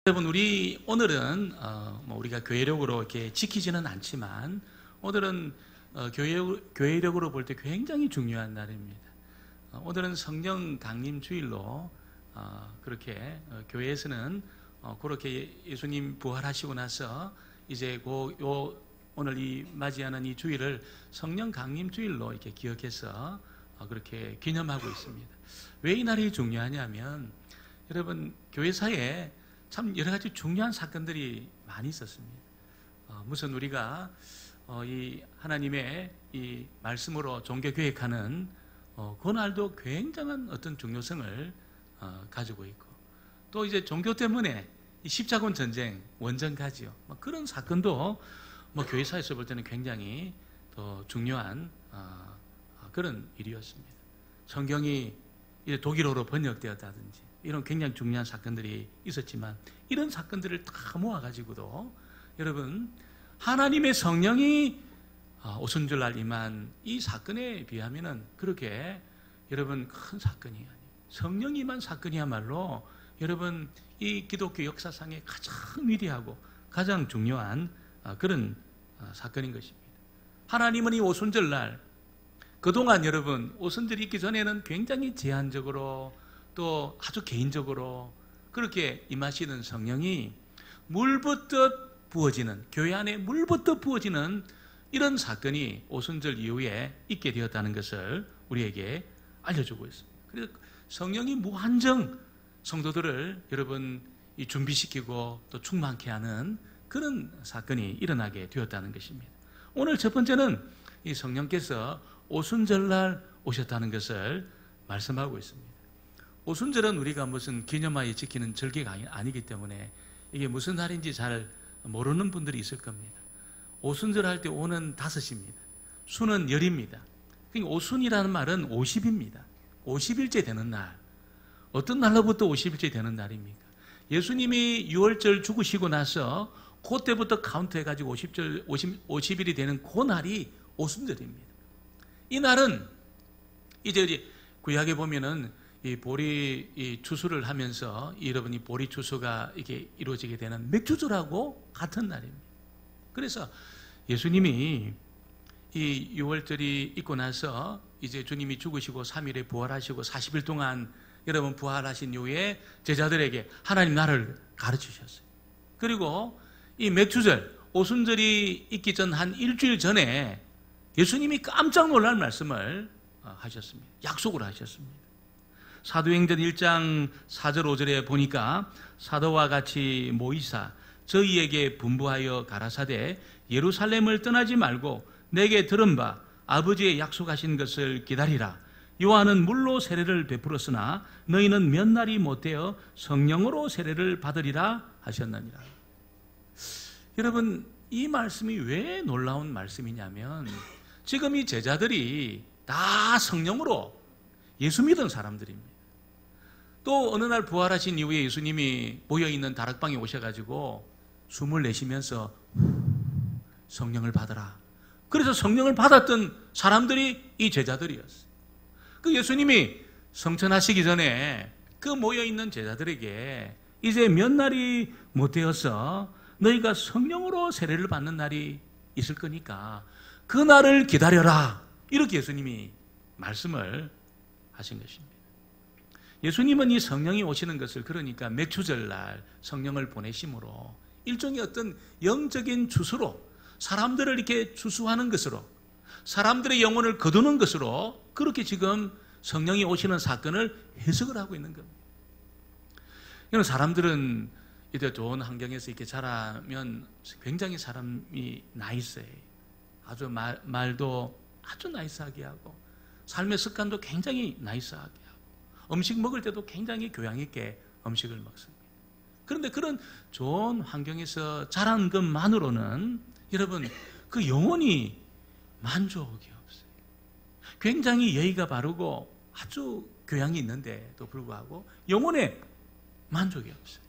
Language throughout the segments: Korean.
여러분, 우리 오늘은 우리가 교회력으로 이렇게 지키지는 않지만 오늘은 교회력으로 볼 때 굉장히 중요한 날입니다. 오늘은 성령 강림 주일로 그렇게 교회에서는 그렇게 예수님 부활하시고 나서 이제 오늘 이 맞이하는 이 주일을 성령 강림 주일로 이렇게 기억해서 그렇게 기념하고 있습니다. 왜 이 날이 중요하냐면 여러분, 교회사에 참 여러 가지 중요한 사건들이 많이 있었습니다. 무슨 우리가 이 하나님의 이 말씀으로 종교 교육하는 그날도 굉장한 어떤 중요성을 가지고 있고, 또 이제 종교 때문에 이 십자군 전쟁 원정가지요. 그런 사건도 교회사에서 볼 때는 굉장히 더 중요한 그런 일이었습니다. 성경이 이제 독일어로 번역되었다든지 이런 굉장히 중요한 사건들이 있었지만, 이런 사건들을 다 모아가지고도 여러분, 하나님의 성령이 오순절날 임한 이 사건에 비하면은 그렇게 여러분 큰 사건이 아니에요. 성령이 임한 사건이야말로 여러분 이 기독교 역사상에 가장 위대하고 가장 중요한 그런 사건인 것입니다. 하나님은 이 오순절날, 그동안 여러분 오순절이 있기 전에는 굉장히 제한적으로 또 아주 개인적으로 그렇게 임하시는 성령이 물붓듯 부어지는, 교회 안에 물붓듯 부어지는 이런 사건이 오순절 이후에 있게 되었다는 것을 우리에게 알려주고 있습니다. 그래서 성령이 무한정 성도들을 여러분 이 준비시키고 또 충만케 하는 그런 사건이 일어나게 되었다는 것입니다. 오늘 첫 번째는 이 성령께서 오순절날 오셨다는 것을 말씀하고 있습니다. 오순절은 우리가 무슨 기념하에 지키는 절기가 아니기 때문에 이게 무슨 날인지 잘 모르는 분들이 있을 겁니다. 오순절 할 때 오는 5입니다. 수는 열입니다. 그러니까 오순이라는 말은 50입니다. 50일째 되는 날. 어떤 날로부터 50일째 되는 날입니까? 예수님이 6월절 죽으시고 나서 그때부터 카운트해가지고 50일이 되는 그 날이 오순절입니다. 이 날은 이제 구약에 보면은 이 보리 이 추수를 하면서 여러분이 보리 추수가 이게 이루어지게 되는 맥주절하고 같은 날입니다. 그래서 예수님이 이 6월절이 있고 나서 이제 주님이 죽으시고 3일에 부활하시고 40일 동안 여러분 부활하신 이후에 제자들에게 하나님 나라를 가르치셨어요. 그리고 이 맥주절, 오순절이 있기 전 한 일주일 전에 예수님이 깜짝 놀랄 말씀을 하셨습니다. 약속을 하셨습니다. 사도행전 1장 4절 5절에 보니까 사도와 같이 모이사 저희에게 분부하여 가라사대 예루살렘을 떠나지 말고 내게 들은 바 아버지의 약속하신 것을 기다리라. 요한은 물로 세례를 베풀었으나 너희는 몇 날이 못되어 성령으로 세례를 받으리라 하셨느니라. 여러분, 이 말씀이 왜 놀라운 말씀이냐면 지금 이 제자들이 다 성령으로 예수 믿은 사람들입니다. 또 어느 날 부활하신 이후에 예수님이 모여있는 다락방에 오셔가지고 숨을 내쉬면서 성령을 받으라. 그래서 성령을 받았던 사람들이 이 제자들이었어요. 그 예수님이 성천하시기 전에 그 모여있는 제자들에게 이제 몇 날이 못 되어서 너희가 성령으로 세례를 받는 날이 있을 거니까 그 날을 기다려라. 이렇게 예수님이 말씀을 하신 것입니다. 예수님은 이 성령이 오시는 것을 그러니까 맥주절날 성령을 보내심으로 일종의 어떤 영적인 추수로, 사람들을 이렇게 추수하는 것으로, 사람들의 영혼을 거두는 것으로 그렇게 지금 성령이 오시는 사건을 해석을 하고 있는 겁니다. 이런 사람들은 이제 좋은 환경에서 이렇게 자라면 굉장히 사람이 나이스해. 아주 말도 아주 나이스하게 하고 삶의 습관도 굉장히 나이스하게 하고 음식 먹을 때도 굉장히 교양 있게 음식을 먹습니다. 그런데 그런 좋은 환경에서 자란 것만으로는 여러분 그 영혼이 만족이 없어요. 굉장히 예의가 바르고 아주 교양이 있는데도 불구하고 영혼에 만족이 없어요.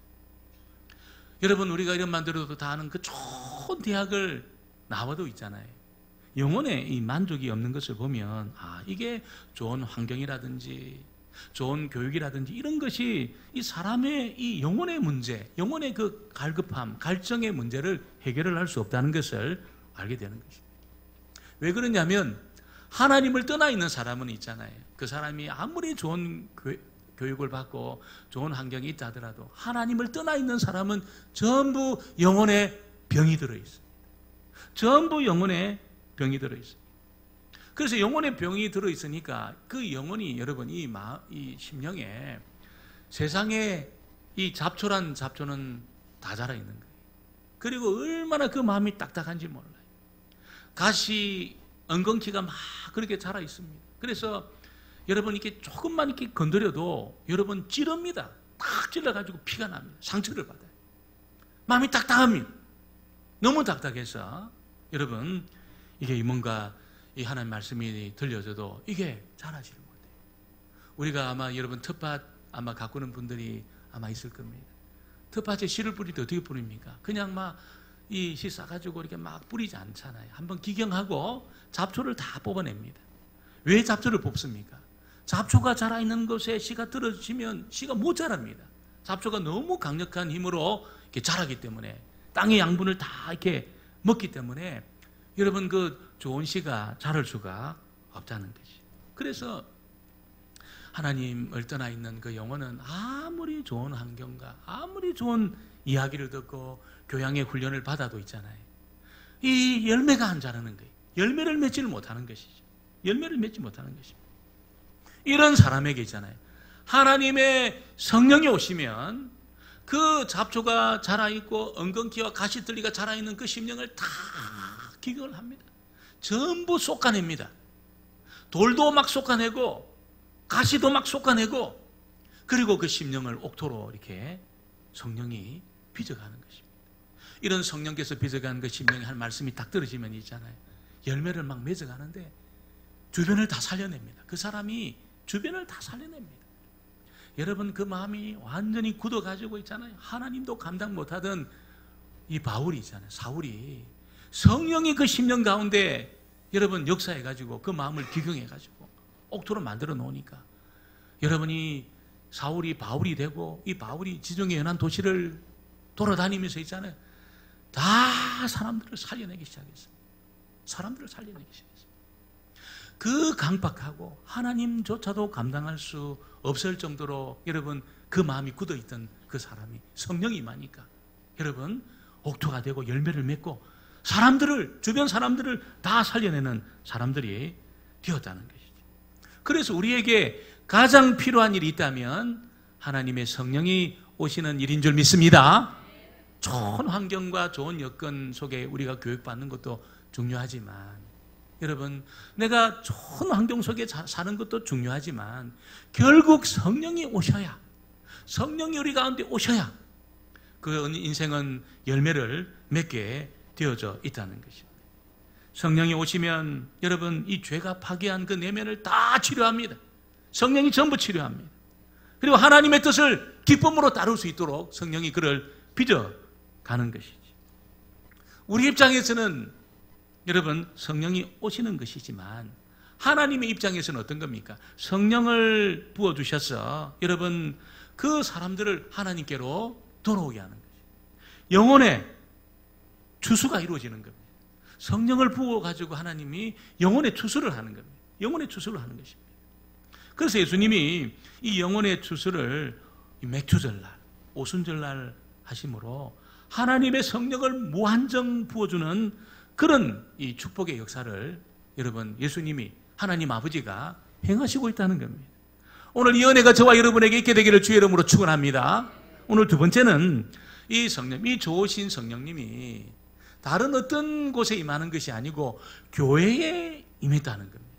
여러분, 우리가 이런 만들어도 다 아는 그 좋은 대학을 나와도 있잖아요. 영혼에 이 만족이 없는 것을 보면 이게 좋은 환경이라든지 좋은 교육이라든지 이런 것이 이 사람의 이 영혼의 문제, 영혼의 그 갈급함, 갈증의 문제를 해결을 할 수 없다는 것을 알게 되는 것입니다. 왜 그러냐면 하나님을 떠나 있는 사람은 있잖아요. 그 사람이 아무리 좋은 교육을 받고 좋은 환경이 있다 하더라도 하나님을 떠나 있는 사람은 전부 영혼에 병이 들어있어요. 전부 영혼에 병이 들어있어요. 그래서 영혼에 병이 들어있으니까 그 영혼이 여러분 이 심령에 세상에 이 잡초란 잡초는 다 자라있는 거예요. 그리고 얼마나 그 마음이 딱딱한지 몰라요. 가시, 엉겅퀴가 막 그렇게 자라있습니다. 그래서 여러분 이렇게 조금만 이렇게 건드려도 여러분 찌릅니다. 딱 찔러가지고 피가 납니다. 상처를 받아요. 마음이 딱딱합니다. 너무 딱딱해서 여러분 이게 뭔가 이 하나님 말씀이 들려져도 이게 자라지를 못해요. 우리가 아마 여러분 텃밭 아마 가꾸는 분들이 아마 있을 겁니다. 텃밭에 씨를 뿌릴 때 어떻게 뿌립니까? 그냥 막 이 씨 싸가지고 이렇게 막 뿌리지 않잖아요. 한번 기경하고 잡초를 다 뽑아냅니다. 왜 잡초를 뽑습니까? 잡초가 자라있는 곳에 씨가 떨어지면 씨가 못 자랍니다. 잡초가 너무 강력한 힘으로 이렇게 자라기 때문에 땅의 양분을 다 이렇게 먹기 때문에 여러분 그 좋은 씨가 자랄 수가 없다는 것이. 그래서 하나님을 떠나 있는 그 영혼은 아무리 좋은 환경과 아무리 좋은 이야기를 듣고 교양의 훈련을 받아도 있잖아요. 이 열매가 안 자라는 거예요. 열매를 맺지를 못하는 것이죠. 열매를 맺지 못하는 것입니다. 이런 사람에게 있잖아요. 하나님의 성령이 오시면 그 잡초가 자라있고 엉겅퀴와 가시들리가 자라있는 그 심령을 다 기경을 합니다. 전부 쏟아냅니다. 돌도 막 쏟아내고 가시도 막 쏟아내고 그리고 그 심령을 옥토로 이렇게 성령이 빚어가는 것입니다. 이런 성령께서 빚어가는 그 심령이 한 말씀이 딱 떨어지면 있잖아요. 열매를 막 맺어가는데 주변을 다 살려냅니다. 그 사람이 주변을 다 살려냅니다. 여러분 그 마음이 완전히 굳어가지고 있잖아요. 하나님도 감당 못하던 이 바울이 있잖아요. 사울이 성령이 그 심령 가운데 여러분 역사해가지고 그 마음을 기경해가지고 옥토로 만들어 놓으니까 여러분이 사울이 바울이 되고 이 바울이 지중해 연안 도시를 돌아다니면서 있잖아요. 다 사람들을 살려내기 시작했습니다. 사람들을 살려내기 시작했습니다. 그 강박하고 하나님조차도 감당할 수 없을 정도로 여러분 그 마음이 굳어있던 그 사람이 성령이 임하니까 여러분 옥토가 되고 열매를 맺고 사람들을 주변 사람들을 다 살려내는 사람들이 되었다는 것이죠. 그래서 우리에게 가장 필요한 일이 있다면 하나님의 성령이 오시는 일인 줄 믿습니다. 좋은 환경과 좋은 여건 속에 우리가 교육받는 것도 중요하지만 여러분 내가 좋은 환경 속에 사는 것도 중요하지만 결국 성령이 오셔야 성령이 우리 가운데 오셔야 그 인생은 열매를 맺게 되어져 있다는 것입니다. 성령이 오시면 여러분 이 죄가 파괴한 그 내면을 다 치료합니다. 성령이 전부 치료합니다. 그리고 하나님의 뜻을 기쁨으로 따를 수 있도록 성령이 그를 빚어가는 것이지. 우리 입장에서는 여러분 성령이 오시는 것이지만 하나님의 입장에서는 어떤 겁니까? 성령을 부어주셔서 여러분 그 사람들을 하나님께로 돌아오게 하는 거죠. 영혼의 추수가 이루어지는 겁니다. 성령을 부어가지고 하나님이 영혼의 추수를 하는 겁니다. 영혼의 추수를 하는 것입니다. 그래서 예수님이 이 영혼의 추수를 맥주절날, 오순절날 하심으로 하나님의 성령을 무한정 부어주는 그런 이 축복의 역사를 여러분 예수님이 하나님 아버지가 행하시고 있다는 겁니다. 오늘 이 은혜가 저와 여러분에게 있게 되기를 주의 이름으로 축원합니다. 오늘 두 번째는 이 성령, 이 좋으신 성령님이 다른 어떤 곳에 임하는 것이 아니고 교회에 임했다는 겁니다.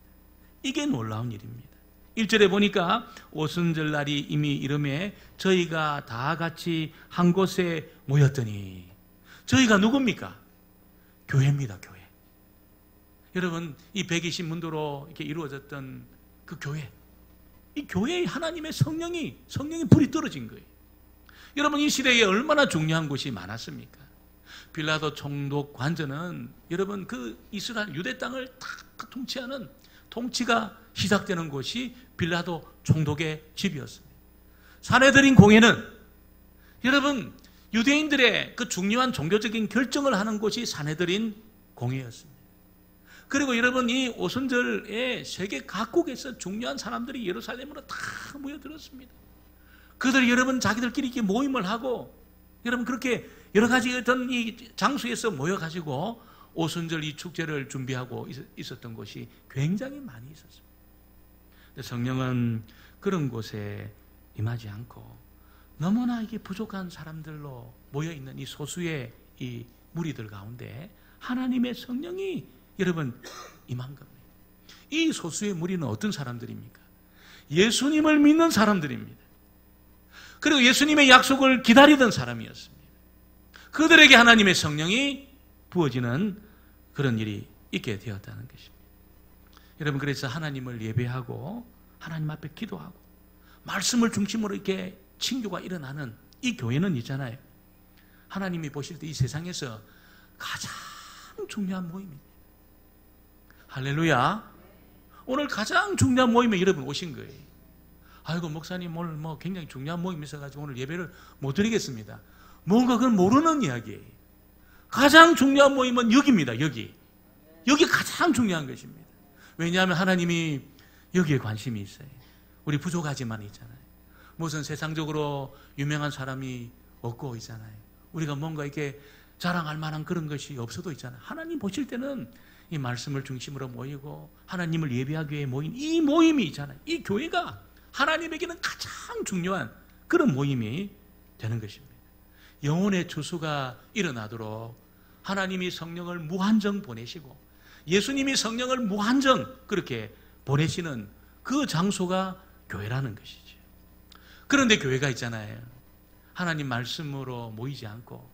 이게 놀라운 일입니다. 1절에 보니까 오순절날이 이미 이름에 저희가 다 같이 한 곳에 모였더니 저희가 누굽니까? 교회입니다. 교회. 여러분 이 120문도로 이렇게 이루어졌던 그 교회, 이 교회에 하나님의 성령이 불이 떨어진 거예요. 여러분 이 시대에 얼마나 중요한 곳이 많았습니까? 빌라도 총독 관저는 여러분 그 이스라엘 유대 땅을 다 통치하는 통치가 시작되는 곳이 빌라도 총독의 집이었습니다. 산헤드린 공회는 여러분 유대인들의 그 중요한 종교적인 결정을 하는 곳이 산헤드린 공회였습니다. 그리고 여러분 이 오순절에 세계 각국에서 중요한 사람들이 예루살렘으로 다 모여들었습니다. 그들이 여러분 자기들끼리 이렇게 모임을 하고 여러분 그렇게 여러 가지 어떤 이 장소에서 모여가지고 오순절 이 축제를 준비하고 있었던 곳이 굉장히 많이 있었습니다. 성령은 그런 곳에 임하지 않고 너무나 이게 부족한 사람들로 모여있는 이 소수의 이 무리들 가운데 하나님의 성령이 여러분 임한 겁니다. 이 소수의 무리는 어떤 사람들입니까? 예수님을 믿는 사람들입니다. 그리고 예수님의 약속을 기다리던 사람이었습니다. 그들에게 하나님의 성령이 부어지는 그런 일이 있게 되었다는 것입니다. 여러분 그래서 하나님을 예배하고 하나님 앞에 기도하고 말씀을 중심으로 이렇게 친교가 일어나는 이 교회는 있잖아요. 하나님이 보실 때 이 세상에서 가장 중요한 모임입니다. 할렐루야. 오늘 가장 중요한 모임에 여러분 오신 거예요. 아이고 목사님 오늘 뭐 굉장히 중요한 모임이 있어가지고 오늘 예배를 못 드리겠습니다. 뭔가 그건 모르는 이야기예요. 가장 중요한 모임은 여기입니다. 여기 가장 중요한 것입니다. 왜냐하면 하나님이 여기에 관심이 있어요. 우리 부족하지만 있잖아요. 무슨 세상적으로 유명한 사람이 없고 있잖아요. 우리가 뭔가 이렇게 자랑할 만한 그런 것이 없어도 있잖아요. 하나님 보실 때는 이 말씀을 중심으로 모이고 하나님을 예배하기 위해 모인 이 모임이 있잖아요. 이 교회가 하나님에게는 가장 중요한 그런 모임이 되는 것입니다. 영혼의 추수가 일어나도록 하나님이 성령을 무한정 보내시고 예수님이 성령을 무한정 그렇게 보내시는 그 장소가 교회라는 것이죠. 그런데 교회가 있잖아요. 하나님 말씀으로 모이지 않고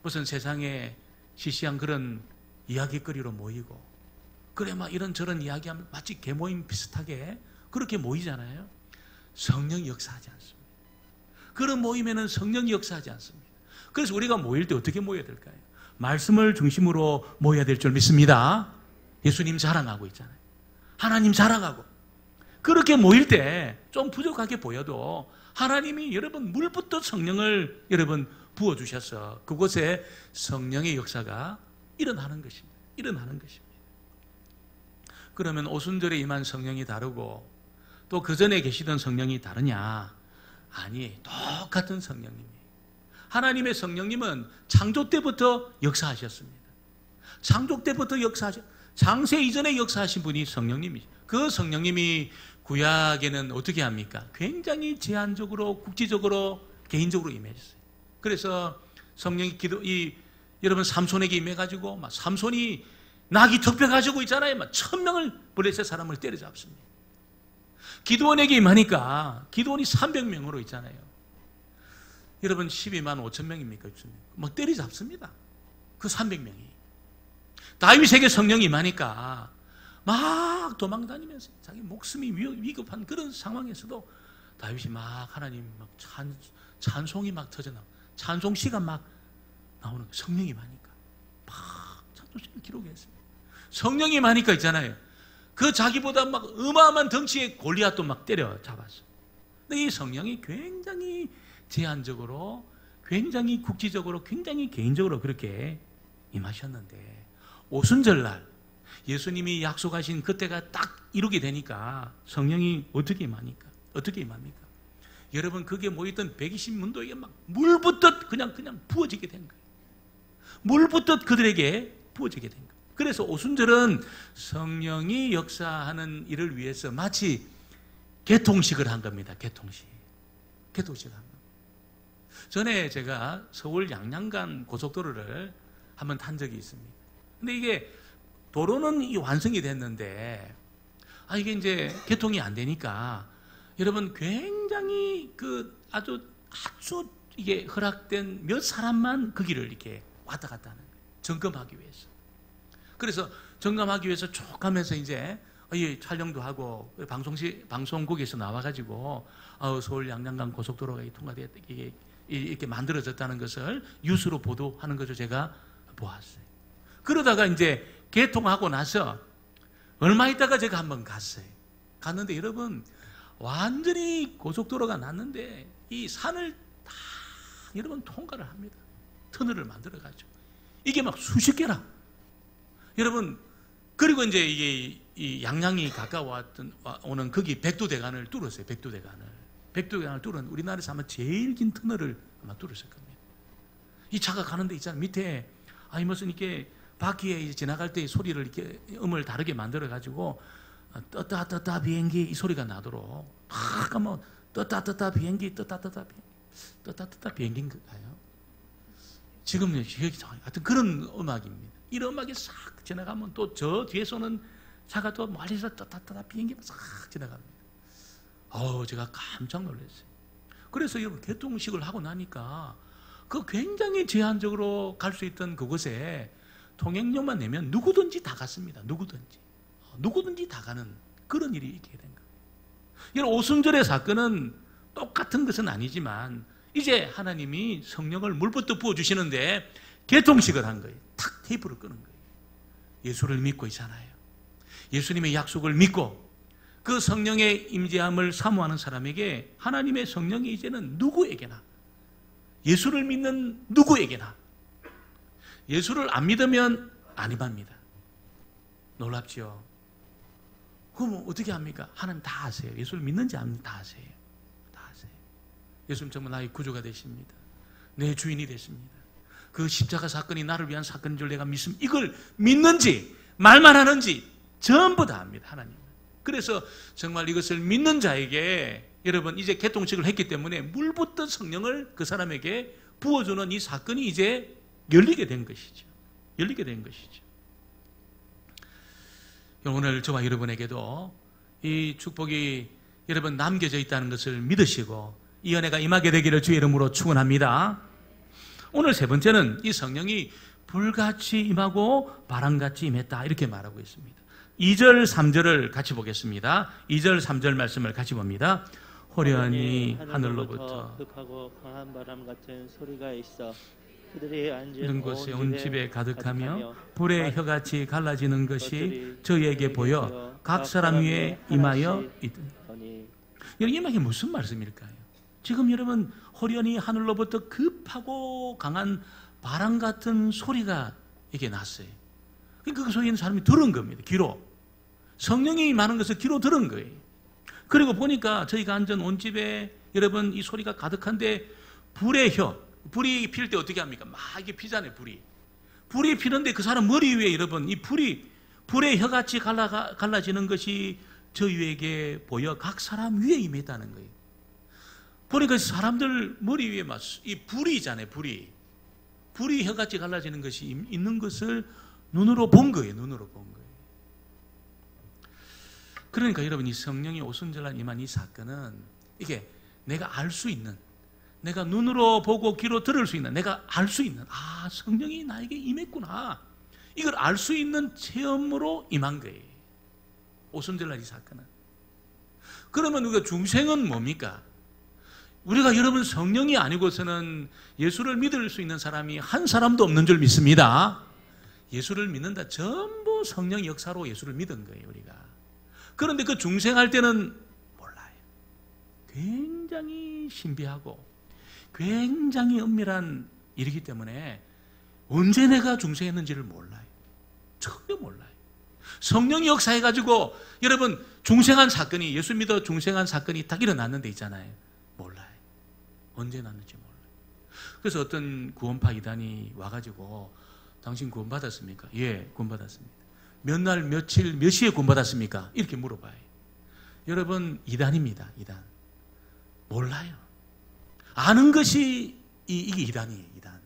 무슨 세상에 시시한 그런 이야기거리로 모이고 그래 막 이런저런 이야기하면 마치 개모임 비슷하게 그렇게 모이잖아요. 성령이 역사하지 않습니다. 그런 모임에는 성령이 역사하지 않습니다. 그래서 우리가 모일 때 어떻게 모여야 될까요? 말씀을 중심으로 모여야 될 줄 믿습니다. 예수님 자랑하고 있잖아요. 하나님 자랑하고 그렇게 모일 때 좀 부족하게 보여도 하나님이 여러분 물부터 성령을 여러분 부어주셔서 그곳에 성령의 역사가 일어나는 것입니다. 일어나는 것입니다. 그러면 오순절에 임한 성령이 다르고 또 그 전에 계시던 성령이 다르냐? 아니, 똑같은 성령님이에요. 하나님의 성령님은 창조 때부터 역사하셨습니다. 창조 때부터 장세 이전에 역사하신 분이 성령님이죠. 그 성령님이 구약에는 어떻게 합니까? 굉장히 제한적으로, 국지적으로, 개인적으로 임했어요. 그래서 성령이 여러분 삼손에게 임해가지고 막 삼손이 낙이 덮여가지고 있잖아요. 막 1000명을 블레셋 사람을 때려잡습니다. 기드온에게 임하니까 기드온이 300명으로 있잖아요. 여러분 12만 5천 명입니까? 막 때려잡습니다. 그 300명이. 다윗에게 성령이 임하니까 막 도망다니면서 자기 목숨이 위급한 그런 상황에서도 다윗이 막 하나님 막 찬송이 막 터져나오고 찬송시가 막 나오는 거예요. 성령이 임하니까 막 찬송시를 기록했습니다. 성령이 임하니까 있잖아요. 그 자기보다 막 어마어마한 덩치의 골리앗도 막 때려잡았어요. 근데 이 성령이 굉장히 제한적으로, 굉장히 국지적으로, 굉장히 개인적으로 그렇게 임하셨는데 오순절날 예수님이 약속하신 그때가 딱 이루게 되니까 성령이 어떻게 임합니까? 여러분 그게 모였던 120문도에게 막 물붓듯 그냥 부어지게 된 거예요. 물붓듯 그들에게 부어지게 된 거예요. 그래서 오순절은 성령이 역사하는 일을 위해서 마치 개통식을 한 겁니다. 개통식을 한 겁니다. 전에 제가 서울 양양간 고속도로를 한번 탄 적이 있습니다. 근데 이게 도로는 완성이 됐는데 이게 이제 개통이 안 되니까 여러분 굉장히 아주 이게 허락된 몇 사람만 그 길을 이렇게 왔다 갔다 하는 거예요. 점검하기 위해서. 그래서 점검하기 위해서 쭉 가면서 이제 촬영도 하고 방송국에서 나와가지고 서울 양양간 고속도로가 통과되었다 이렇게 만들어졌다는 것을 뉴스로 보도하는 것을 제가 보았어요. 그러다가 이제 개통하고 나서 얼마 있다가 제가 한번 갔어요. 갔는데 여러분 완전히 고속도로가 났는데 이 산을 다 여러분 통과를 합니다. 터널을 만들어가지고 이게 막 수십 개라. 여러분 그리고 이제 이게 이 양양이 가까워왔던 오는 거기 백두대간을 뚫었어요. 백두대간을 뚫은 우리나라에서 아마 제일 긴 터널을 아마 뚫었을 겁니다. 이 차가 가는데 있잖아요. 밑에 무슨 이렇게 바퀴에 지나갈 때 소리를 이렇게 음을 다르게 만들어 가지고 떴다 비행기 이 소리가 나도록 막 가면 떴다 비행기 떴다 비행기인가요? 지금 기억이 하여튼 그런 음악입니다. 이런 음악이 싹 지나가면 또 저 뒤에서 오는 차가 또 멀리서 떴다 비행기가 싹 지나갑니다. 제가 깜짝 놀랐어요. 그래서 여러분 개통식을 하고 나니까 그 굉장히 제한적으로 갈 수 있던 그곳에 통행료만 내면 누구든지 다 갔습니다. 누구든지 다 가는 그런 일이 있게 된 거예요. 여러분 오순절의 사건은 똑같은 것은 아니지만 이제 하나님이 성령을 물부터 부어주시는데 개통식을 한 거예요. 탁 테이프를 끄는 거예요. 예수를 믿고 있잖아요. 예수님의 약속을 믿고 그 성령의 임재함을 사모하는 사람에게 하나님의 성령이 이제는 누구에게나 예수를 믿는 누구에게나 예수를 안 믿으면 안 임합니다. 놀랍죠? 그럼 어떻게 합니까? 하나님 다 아세요. 예수를 믿는지 안 믿는지 다 아세요. 예수님 정말 나의 구주가 되십니다. 내 주인이 되십니다. 그 십자가 사건이 나를 위한 사건인 줄 내가 믿습니다. 이걸 믿는지 말만 하는지 전부 다 압니다. 하나님. 그래서 정말 이것을 믿는 자에게 여러분 이제 개통식을 했기 때문에 물부터 성령을 그 사람에게 부어주는 이 사건이 이제 열리게 된 것이죠. 오늘 저와 여러분에게도 이 축복이 여러분 남겨져 있다는 것을 믿으시고 이 은혜가 임하게 되기를 주의 이름으로 축원합니다. 오늘 세 번째는 이 성령이 불같이 임하고 바람같이 임했다 이렇게 말하고 있습니다. 2절 3절을 같이 보겠습니다. 2절 3절 말씀을 같이 봅니다. 호련히 하늘로부터 흑하고 강한 바람 같은 소리가 있어 그들이 앉은 곳에 온 집에 가득하며 불의 혀같이 갈라지는 것이 저희에게 보여 각 사람 위에 임하여 있더니. 이 말이 무슨 말씀일까요? 지금 여러분 호련히 하늘로부터 급하고 강한 바람 같은 소리가 이게 났어요. 그 소리는 사람이 들은 겁니다. 귀로. 성령이 임하는 것을 귀로 들은 거예요. 그리고 보니까 저희가 앉은 온 집에 여러분 이 소리가 가득한데 불의 혀, 불이 필 때 어떻게 합니까? 막 이게 피잖아요. 불이 피는데 그 사람 머리 위에 여러분 이 불의 혀같이 갈라지는 것이 저희에게 보여 각 사람 위에 임했다는 거예요. 보니까 사람들 머리 위에 막 이 불이잖아요. 불이 혀같이 갈라지는 것이 있는 것을 눈으로 본 거예요. 그러니까 여러분 이 성령이 오순절날 임한 이 사건은 이게 내가 알 수 있는, 내가 눈으로 보고 귀로 들을 수 있는, 내가 알 수 있는, 성령이 나에게 임했구나, 이걸 알 수 있는 체험으로 임한 거예요. 오순절날 이 사건은. 그러면 우리가 중생은 뭡니까? 우리가 여러분 성령이 아니고서는 예수를 믿을 수 있는 사람이 한 사람도 없는 줄 믿습니다. 예수를 믿는다. 전부 성령 역사로 예수를 믿은 거예요, 우리가. 그런데 그 중생할 때는 몰라요. 굉장히 신비하고 굉장히 은밀한 일이기 때문에 언제 내가 중생했는지를 몰라요. 전혀 몰라요. 성령이 역사해가지고 여러분 중생한 사건이, 예수 믿어 중생한 사건이 딱 일어났는데 있잖아요. 몰라요. 언제 났는지 몰라요. 그래서 어떤 구원파 이단이 와가지고 당신 구원받았습니까? 예, 구원받았습니다. 몇 날, 며칠, 몇 시에 구원받았습니까? 이렇게 물어봐요. 여러분, 이단입니다. 이단. 몰라요. 아는 것이 이게 이단이에요. 이단.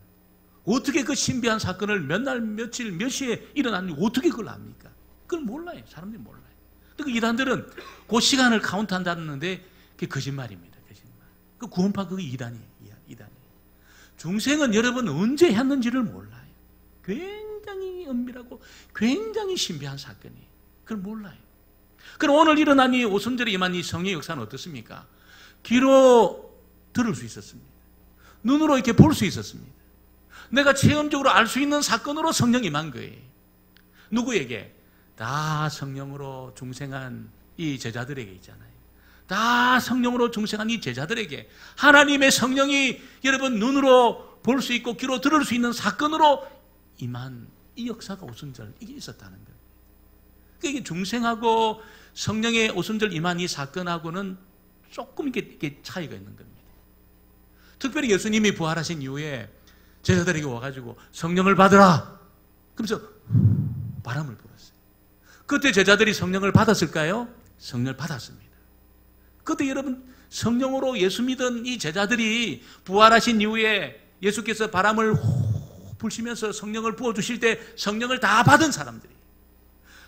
어떻게 그 신비한 사건을 몇 날, 며칠, 몇 시에 일어났는지 어떻게 그걸 압니까? 그걸 몰라요. 사람들이 몰라요. 그 이단들은 그 시간을 카운트한다는데 그게 거짓말입니다. 거짓말. 그 구원파 그게 이단이에요. 이단이에요. 중생은 여러분 언제 했는지를 몰라요. 굉장히 은밀하고 굉장히 신비한 사건이에요. 그걸 몰라요. 그럼 오늘 일어난 이 오순절에 임한 이 성령의 역사는 어떻습니까? 귀로 들을 수 있었습니다. 눈으로 이렇게 볼 수 있었습니다. 내가 체험적으로 알 수 있는 사건으로 성령이 임한 거예요. 누구에게? 다 성령으로 중생한 이 제자들에게 있잖아요. 다 성령으로 중생한 이 제자들에게 하나님의 성령이 여러분 눈으로 볼 수 있고 귀로 들을 수 있는 사건으로 임한 이 역사가 오순절 이게 있었다는 거예요. 이게 중생하고 성령의 오순절 임한 이 사건하고는 조금 이게 차이가 있는 겁니다. 특별히 예수님이 부활하신 이후에 제자들에게 와가지고 성령을 받으라. 그러면서 바람을 불었어요. 그때 제자들이 성령을 받았을까요? 성령을 받았습니다. 그때 여러분 성령으로 예수 믿은 이 제자들이 부활하신 이후에 예수께서 바람을 호 불시면서 성령을 부어주실 때 성령을 다 받은 사람들이.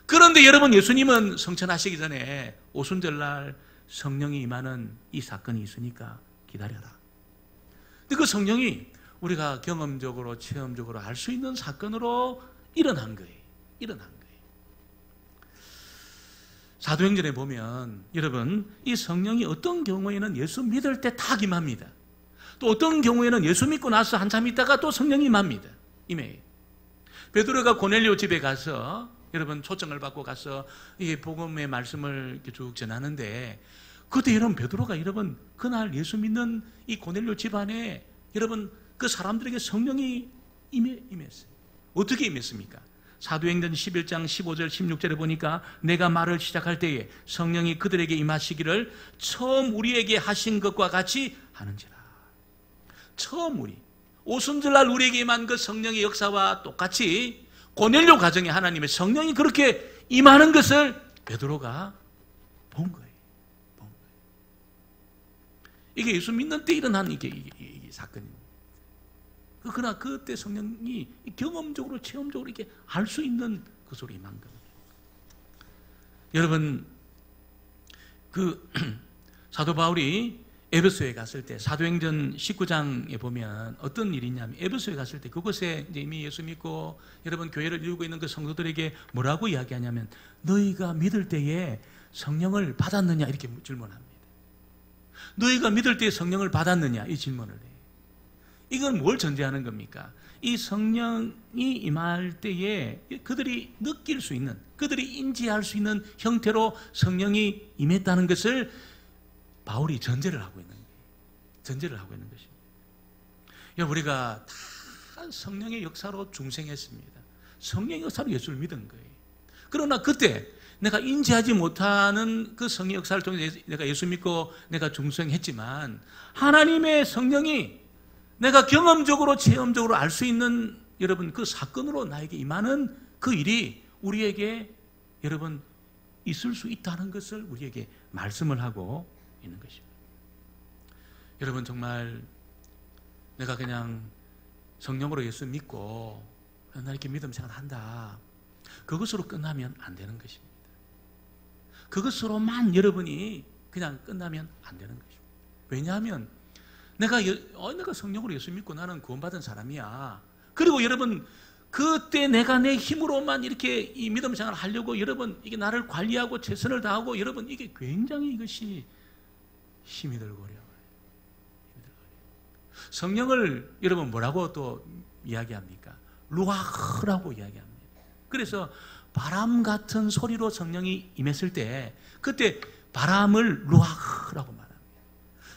그런데 여러분 예수님은 성천하시기 전에 오순절날 성령이 임하는 이 사건이 있으니까 기다려라. 근데 그 성령이 우리가 경험적으로 체험적으로 알 수 있는 사건으로 일어난 거예요. 일어난 거예요. 사도행전에 보면 여러분 이 성령이 어떤 경우에는 예수 믿을 때 다 임합니다. 또 어떤 경우에는 예수 믿고 나서 한참 있다가 또 성령이 임합니다. 임해요. 베드로가 고넬료 집에 가서 여러분 초청을 받고 가서 이 복음의 말씀을 이렇게 쭉 전하는데 그때 여러분 베드로가 여러분 그날 예수 믿는 이 고넬료 집안에 여러분 그 사람들에게 성령이 임했어요. 어떻게 임했습니까? 사도행전 11장 15절 16절에 보니까 내가 말을 시작할 때에 성령이 그들에게 임하시기를 처음 우리에게 하신 것과 같이 하는지라. 처음 오순절날 우리에게 임한 그 성령의 역사와 똑같이 고넬료 가정에 하나님의 성령이 그렇게 임하는 것을 베드로가 본 거예요. 이게 예수 믿는 때 일어난 이게 사건입니다. 그러나 그때 성령이 경험적으로 체험적으로 이렇게 알 수 있는 것으로 임한 겁니다. 여러분 그 사도 바울이 에베소에 갔을 때 사도행전 19장에 보면 어떤 일이 있냐면 에베소에 갔을 때 그곳에 이제 이미 예수 믿고 여러분 교회를 이루고 있는 그 성도들에게 뭐라고 이야기하냐면 너희가 믿을 때에 성령을 받았느냐 이렇게 질문합니다. 너희가 믿을 때에 성령을 받았느냐 이 질문을 해요. 이건 뭘 전제하는 겁니까? 이 성령이 임할 때에 그들이 느낄 수 있는, 그들이 인지할 수 있는 형태로 성령이 임했다는 것을 바울이 전제를 하고 있는 거예요. 전제를 하고 있는 것입니다. 우리가 다 성령의 역사로 중생했습니다. 성령의 역사로 예수를 믿은 거예요. 그러나 그때 내가 인지하지 못하는 그 성령 역사를 통해서 내가 예수 믿고 내가 중생했지만 하나님의 성령이 내가 경험적으로 체험적으로 알 수 있는 여러분 그 사건으로 나에게 임하는 그 일이 우리에게 여러분 있을 수 있다는 것을 우리에게 말씀을 하고 있는 것입니다. 여러분 정말 내가 그냥 성령으로 예수 믿고 나 이렇게 믿음 생활한다. 그것으로 끝나면 안 되는 것입니다. 그것으로만 여러분이 그냥 끝나면 안 되는 것입니다. 왜냐하면 내가 성령으로 예수 믿고 나는 구원받은 사람이야. 그리고 여러분 그때 내가 내 힘으로만 이렇게 이 믿음 생활을 하려고 여러분 이게 나를 관리하고 최선을 다하고 여러분 이게 굉장히 이것이 힘이 들고 어려워요. 성령을 여러분 뭐라고 또 이야기합니까? 루아흐라고 이야기합니다. 그래서 바람 같은 소리로 성령이 임했을 때 그때 바람을 루아흐라고 말합니다.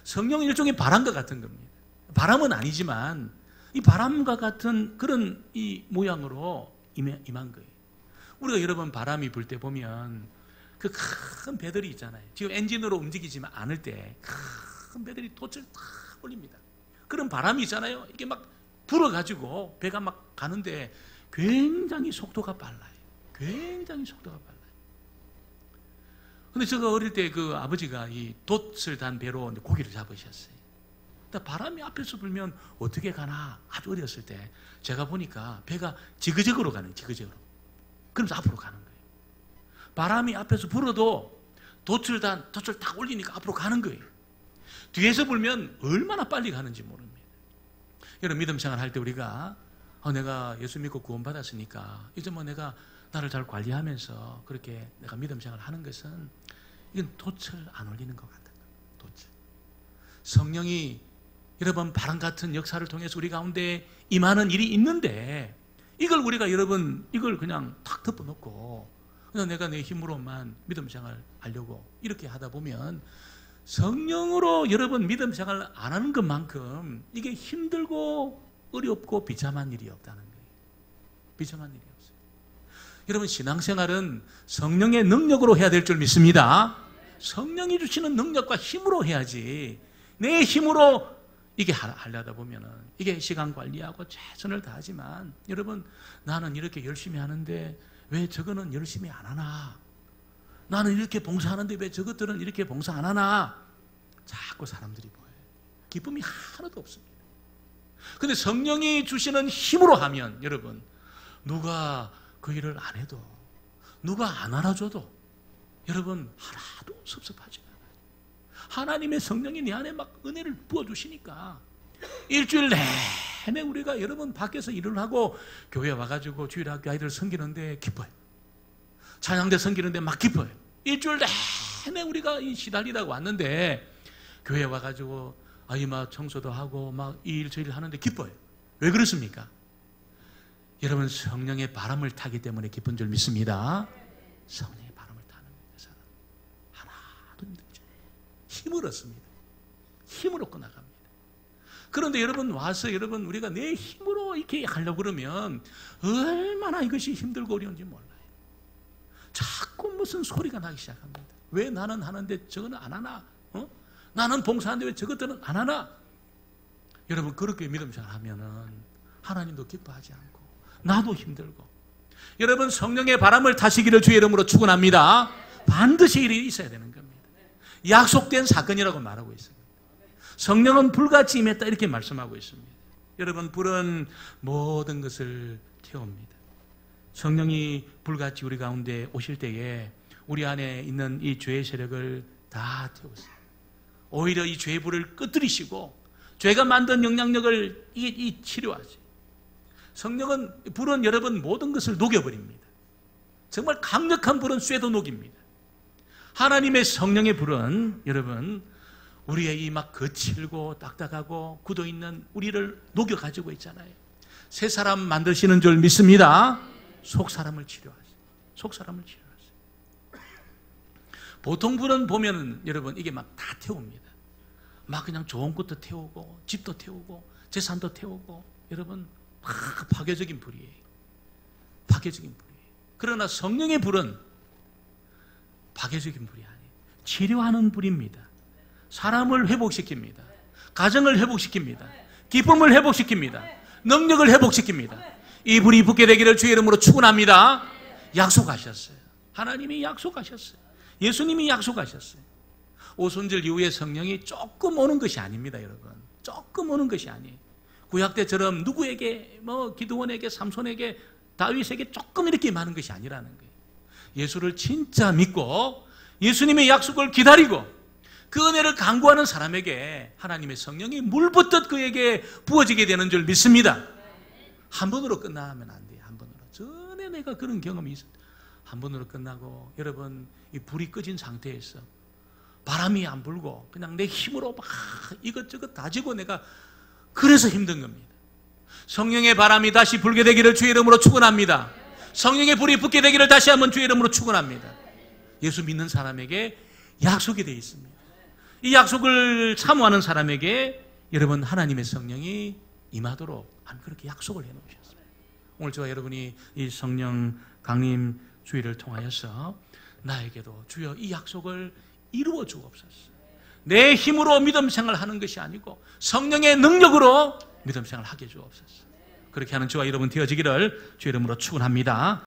성령은 일종의 바람과 같은 겁니다. 바람은 아니지만 이 바람과 같은 그런 이 모양으로 임한 거예요. 우리가 여러 번 바람이 불 때 보면 그 큰 배들이 있잖아요. 지금 엔진으로 움직이지만 않을 때 큰 배들이 돛을 탁 올립니다. 그런 바람이 있잖아요. 이게 막 불어가지고 배가 막 가는데 굉장히 속도가 빨라요. 굉장히 속도가 빨라요. 근데 제가 어릴 때 그 아버지가 이 돛을 단 배로 고기를 잡으셨어요. 근데 바람이 앞에서 불면 어떻게 가나 아주 어렸을 때 제가 보니까 배가 지그재그로 가는 지그재그로. 그러면서 앞으로 가는 거예요. 바람이 앞에서 불어도 돛을 딱 올리니까 앞으로 가는 거예요. 뒤에서 불면 얼마나 빨리 가는지 모릅니다. 여러분 믿음 생활 할 때 우리가 내가 예수 믿고 구원받았으니까 이제 뭐 내가 나를 잘 관리하면서 그렇게 내가 믿음 생활을 하는 것은 이건 돛을 안 올리는 것 같은 거예요. 돛을. 성령이 여러분 바람 같은 역사를 통해서 우리 가운데 임하는 일이 있는데 이걸 우리가 여러분 이걸 그냥 탁 덮어놓고 그냥 내가 내 힘으로만 믿음 생활 하려고 이렇게 하다 보면 성령으로 여러분 믿음 생활을 안 하는 것만큼 이게 힘들고 어렵고 비참한 일이 없다는 거예요. 비참한 일이 없어요. 여러분 신앙생활은 성령의 능력으로 해야 될 줄 믿습니다. 성령이 주시는 능력과 힘으로 해야지 내 힘으로 이게 하려다 보면은 이게 시간 관리하고 최선을 다하지만 여러분 나는 이렇게 열심히 하는데 왜 저거는 열심히 안 하나? 나는 이렇게 봉사하는데 왜 저것들은 이렇게 봉사 안 하나? 자꾸 사람들이 보여요. 기쁨이 하나도 없습니다. 근데 성령이 주시는 힘으로 하면 여러분 누가 그 일을 안 해도 누가 안 알아줘도 여러분 하나도 섭섭하지 않아요. 하나님의 성령이 내 안에 막 은혜를 부어주시니까 일주일 내내 우리가 여러분 밖에서 일을 하고 교회 와가지고 주일학교 아이들 섬기는데 기뻐요. 찬양대 섬기는데 막 기뻐요. 일주일 내내 우리가 시달리다가 왔는데 교회 와가지고 아이마 청소도 하고 막 이 일 저 일 하는데 기뻐요. 왜 그렇습니까? 여러분 성령의 바람을 타기 때문에 기쁜 줄 믿습니다. 성령의 바람을 타는 사람 하나도 힘들죠. 힘을 얻습니다. 힘을 얻고 나갑니다. 그런데 여러분 와서 여러분 우리가 내 힘으로 이렇게 하려고 그러면 얼마나 이것이 힘들고 어려운지 몰라요. 자꾸 무슨 소리가 나기 시작합니다. 왜 나는 하는데 저거는 안 하나? 나는 봉사하는데 왜 저것들은 안 하나? 여러분 그렇게 믿음 생활하면은 하나님도 기뻐하지 않고 나도 힘들고 여러분 성령의 바람을 타시기를 주의 이름으로 축원합니다. 반드시 일이 있어야 되는 겁니다. 약속된 사건이라고 말하고 있습니다. 성령은 불같이 임했다 이렇게 말씀하고 있습니다. 여러분 불은 모든 것을 태웁니다. 성령이 불같이 우리 가운데 오실 때에 우리 안에 있는 이 죄의 세력을 다 태웠어요. 오히려 이 죄의 불을 끄트리시고 죄가 만든 영향력을 치료하지. 성령은 불은 여러분 모든 것을 녹여버립니다. 정말 강력한 불은 쇠도 녹입니다. 하나님의 성령의 불은 여러분 우리의 이 막 거칠고 딱딱하고 굳어있는 우리를 녹여가지고 있잖아요. 새 사람 만드시는 줄 믿습니다. 속 사람을 치료하세요. 속 사람을 치료하세요. 보통 불은 보면은 여러분 이게 막 다 태웁니다. 막 그냥 좋은 것도 태우고 집도 태우고 재산도 태우고 여러분 막 파괴적인 불이에요. 파괴적인 불이에요. 그러나 성령의 불은 파괴적인 불이 아니에요. 치료하는 불입니다. 사람을 회복시킵니다. 가정을 회복시킵니다. 기쁨을 회복시킵니다. 능력을 회복시킵니다. 이 불이 붙게 되기를 주의 이름으로 축원합니다. 약속하셨어요. 하나님이 약속하셨어요. 예수님이 약속하셨어요. 오순절 이후에 성령이 조금 오는 것이 아닙니다, 여러분. 조금 오는 것이 아니에요. 구약 때처럼 누구에게 기드온에게 삼손에게 다윗에게 조금 이렇게 많은 것이 아니라는 거예요. 예수를 진짜 믿고 예수님의 약속을 기다리고 그 은혜를 간구하는 사람에게 하나님의 성령이 물 붓듯 그에게 부어지게 되는 줄 믿습니다. 한 번으로 끝나면 안 돼요. 한 번으로. 전에 내가 그런 경험이 있었어요. 한 번으로 끝나고 여러분 이 불이 꺼진 상태에서 바람이 안 불고 그냥 내 힘으로 막 이것저것 다지고 내가 그래서 힘든 겁니다. 성령의 바람이 다시 불게 되기를 주의 이름으로 축원합니다. 성령의 불이 붙게 되기를 다시 한번 주의 이름으로 축원합니다. 예수 믿는 사람에게 약속이 되어 있습니다. 이 약속을 사모하는 사람에게 여러분 하나님의 성령이 임하도록 그렇게 약속을 해놓으셨습니다. 오늘 저와 여러분이 이 성령 강림 주의를 통하여서 나에게도 주여 이 약속을 이루어 주옵소서. 내 힘으로 믿음 생활하는 것이 아니고 성령의 능력으로 믿음 생활하게 주옵소서. 그렇게 하는 저와 여러분 되어지기를 주의 이름으로 축원합니다.